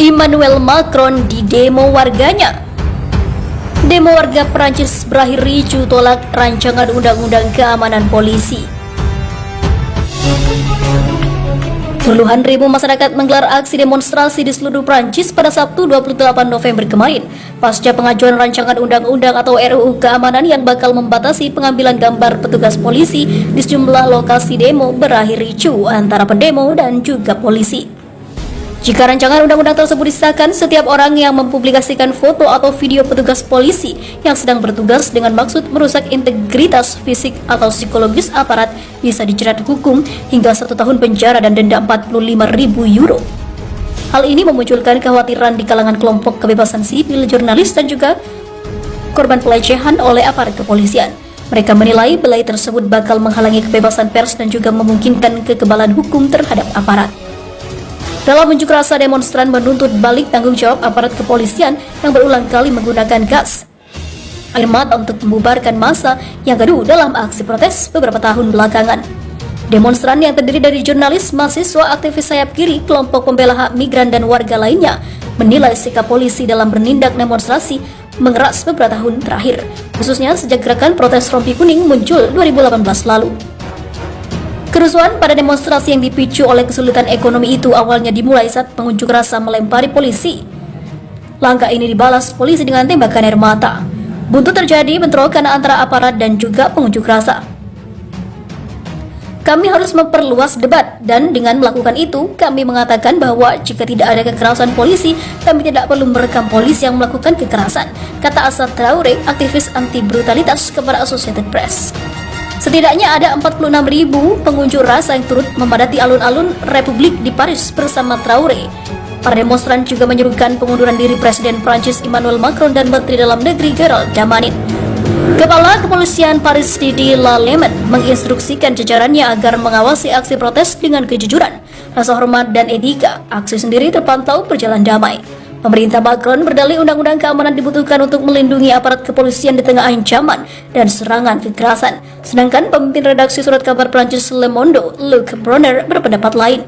Emmanuel Macron di demo warganya. Demo warga Prancis berakhir ricuh tolak rancangan undang-undang keamanan polisi. Puluhan ribu masyarakat menggelar aksi demonstrasi di seluruh Prancis pada Sabtu 28 November kemarin pasca pengajuan rancangan undang-undang atau RUU keamanan yang bakal membatasi pengambilan gambar petugas polisi di sejumlah lokasi demo berakhir ricuh antara pendemo dan juga polisi. Jika rancangan undang-undang tersebut disahkan, setiap orang yang mempublikasikan foto atau video petugas polisi yang sedang bertugas dengan maksud merusak integritas fisik atau psikologis aparat bisa dijerat hukum hingga 1 tahun penjara dan denda 45.000 euro. Hal ini memunculkan kekhawatiran di kalangan kelompok kebebasan sipil, jurnalis, dan juga korban pelecehan oleh aparat kepolisian. Mereka menilai belai tersebut bakal menghalangi kebebasan pers dan juga memungkinkan kekebalan hukum terhadap aparat. Dalam unjuk rasa, demonstran menuntut balik tanggung jawab aparat kepolisian yang berulang kali menggunakan gas air mata untuk membubarkan massa yang gaduh dalam aksi protes beberapa tahun belakangan. Demonstran yang terdiri dari jurnalis, mahasiswa, aktivis sayap kiri, kelompok pembela hak migran, dan warga lainnya menilai sikap polisi dalam bernindak demonstrasi mengeras beberapa tahun terakhir, khususnya sejak gerakan protes rompi kuning muncul 2018 lalu. Kerusuhan pada demonstrasi yang dipicu oleh kesulitan ekonomi itu awalnya dimulai saat pengunjuk rasa melempari polisi. Langkah ini dibalas polisi dengan tembakan air mata. Buntu terjadi bentrokan antara aparat dan juga pengunjuk rasa. Kami harus memperluas debat, dan dengan melakukan itu, kami mengatakan bahwa jika tidak ada kekerasan polisi, kami tidak perlu merekam polisi yang melakukan kekerasan, kata Assad Traoré, aktivis anti brutalitas, kepada Associated Press. Setidaknya ada 46.000 pengunjuk rasa yang turut memadati alun-alun Republik di Paris bersama Traoré. Para demonstran juga menyerukan pengunduran diri Presiden Prancis Emmanuel Macron dan Menteri Dalam Negeri Gerald Damanin. Kepala Kepolisian Paris Didier Lallement menginstruksikan jajarannya agar mengawasi aksi protes dengan kejujuran, rasa hormat, dan etika. Aksi sendiri terpantau berjalan damai. Pemerintah Macron berdalih undang-undang keamanan dibutuhkan untuk melindungi aparat kepolisian di tengah ancaman dan serangan kekerasan. Sedangkan pemimpin redaksi surat kabar Prancis Le Monde, Luc Brunner, berpendapat lain.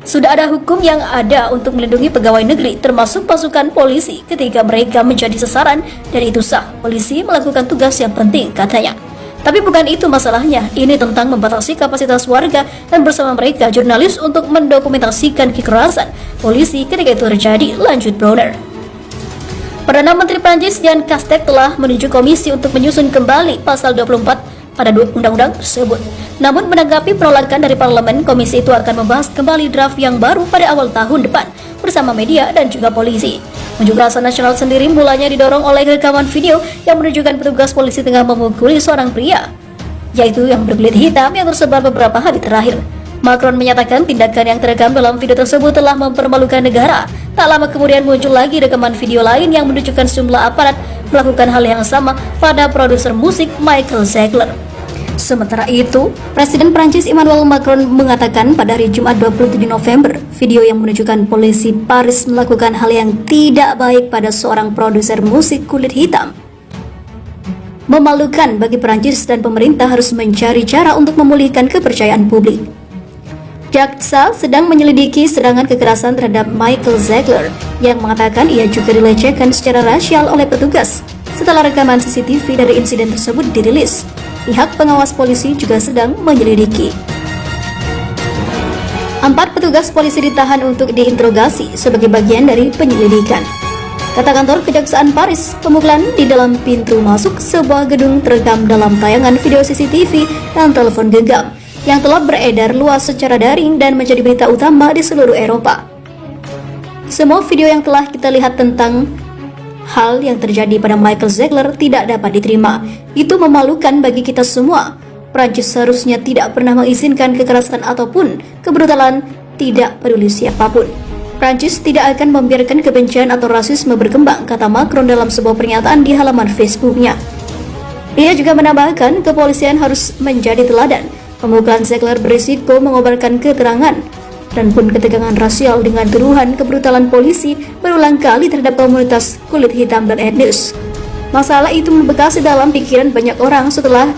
Sudah ada hukum yang ada untuk melindungi pegawai negeri, termasuk pasukan polisi, ketika mereka menjadi sasaran, dan itu sah. Polisi melakukan tugas yang penting, katanya. Tapi bukan itu masalahnya, ini tentang membatasi kapasitas warga dan bersama mereka jurnalis untuk mendokumentasikan kekerasan polisi ketika itu terjadi, lanjut Brunner. Perdana Menteri Prancis Jean Castex telah menunjuk komisi untuk menyusun kembali pasal 24 pada undang-undang tersebut. Namun menanggapi penolakan dari parlemen, komisi itu akan membahas kembali draft yang baru pada awal tahun depan bersama media dan juga polisi. Unjuk rasa nasional sendiri mulanya didorong oleh rekaman video yang menunjukkan petugas polisi tengah memukuli seorang pria, yaitu yang berkulit hitam, yang tersebar beberapa hari terakhir. Macron menyatakan tindakan yang terekam dalam video tersebut telah mempermalukan negara. Tak lama kemudian muncul lagi rekaman video lain yang menunjukkan sejumlah aparat melakukan hal yang sama pada produser musik Michael Ziegler. Sementara itu, Presiden Prancis Emmanuel Macron mengatakan pada hari Jumat 27 November, video yang menunjukkan polisi Paris melakukan hal yang tidak baik pada seorang produser musik kulit hitam memalukan bagi Prancis, dan pemerintah harus mencari cara untuk memulihkan kepercayaan publik. Jaksa sedang menyelidiki serangan kekerasan terhadap Michael Ziegler yang mengatakan ia juga dilecehkan secara rasial oleh petugas. Setelah rekaman CCTV dari insiden tersebut dirilis, pihak pengawas polisi juga sedang menyelidiki. 4 petugas polisi ditahan untuk diinterogasi sebagai bagian dari penyelidikan. Kata kantor Kejaksaan Paris, pemukulan di dalam pintu masuk sebuah gedung terekam dalam tayangan video CCTV dan telepon genggam yang telah beredar luas secara daring dan menjadi berita utama di seluruh Eropa. Semua video yang telah kita lihat tentang hal yang terjadi pada Michael Ziegler tidak dapat diterima. Itu memalukan bagi kita semua. Prancis seharusnya tidak pernah mengizinkan kekerasan ataupun kebrutalan, tidak peduli siapapun. Prancis tidak akan membiarkan kebencian atau rasisme berkembang, kata Macron dalam sebuah pernyataan di halaman Facebooknya. Ia juga menambahkan kepolisian harus menjadi teladan. Pemukulan Ziegler berisiko mengobarkan keterangan dan pun ketegangan rasial dengan tuduhan kebrutalan polisi berulang kali terhadap komunitas kulit hitam dan etnis. Masalah itu membekas dalam pikiran banyak orang setelah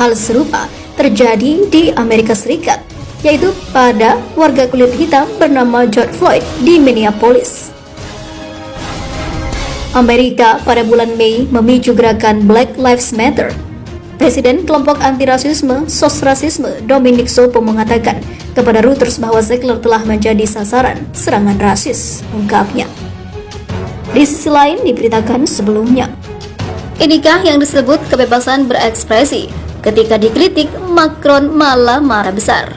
hal serupa terjadi di Amerika Serikat. yaitu pada warga kulit hitam bernama George Floyd di Minneapolis. Amerika pada bulan Mei memicu gerakan Black Lives Matter. Presiden kelompok anti-rasisme SOS Rasisme Dominic Sopo mengatakan kepada Reuters bahwa Ziegler telah menjadi sasaran serangan rasis, ungkapnya. Di sisi lain diberitakan sebelumnya, inikah yang disebut kebebasan berekspresi? Ketika dikritik, Macron malah marah besar.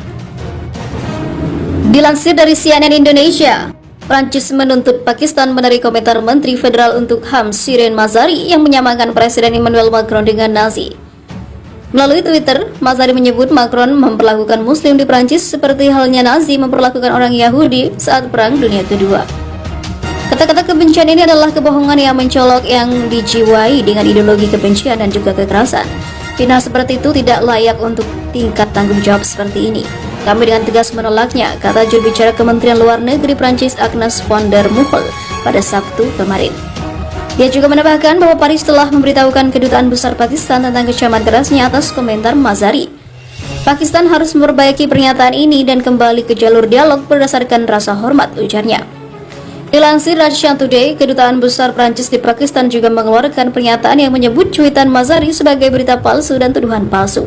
Dilansir dari CNN Indonesia, Prancis menuntut Pakistan menarik komentar Menteri Federal untuk HAM Shirin Mazari yang menyamakan Presiden Emmanuel Macron dengan Nazi. Melalui Twitter, Mazari menyebut Macron memperlakukan Muslim di Prancis seperti halnya Nazi memperlakukan orang Yahudi saat Perang Dunia Kedua. Kata-kata kebencian ini adalah kebohongan yang mencolok yang dijiwai dengan ideologi kebencian dan juga kekerasan. Fitnah seperti itu tidak layak untuk tingkat tanggung jawab seperti ini. Kami dengan tegas menolaknya, kata juru bicara Kementerian Luar Negeri Prancis Agnes van der Moekel pada Sabtu kemarin. Dia juga menambahkan bahwa Paris telah memberitahukan kedutaan besar Pakistan tentang kecaman kerasnya atas komentar Mazari. Pakistan harus memperbaiki pernyataan ini dan kembali ke jalur dialog berdasarkan rasa hormat, ujarnya. Dilansir Russian Today, kedutaan besar Prancis di Pakistan juga mengeluarkan pernyataan yang menyebut cuitan Mazari sebagai berita palsu dan tuduhan palsu.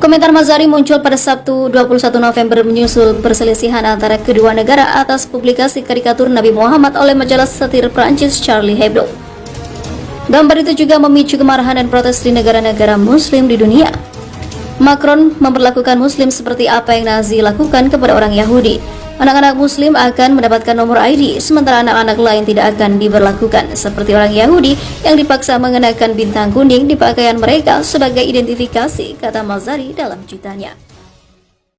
Komentar Mazari muncul pada Sabtu 21 November menyusul perselisihan antara kedua negara atas publikasi karikatur Nabi Muhammad oleh majalah satir Prancis Charlie Hebdo. Gambar itu juga memicu kemarahan dan protes di negara-negara Muslim di dunia. Macron memperlakukan Muslim seperti apa yang Nazi lakukan kepada orang Yahudi. Anak-anak Muslim akan mendapatkan nomor ID, sementara anak-anak lain tidak akan diberlakukan seperti orang Yahudi yang dipaksa mengenakan bintang kuning di pakaian mereka sebagai identifikasi, kata Mazari dalam cuitannya.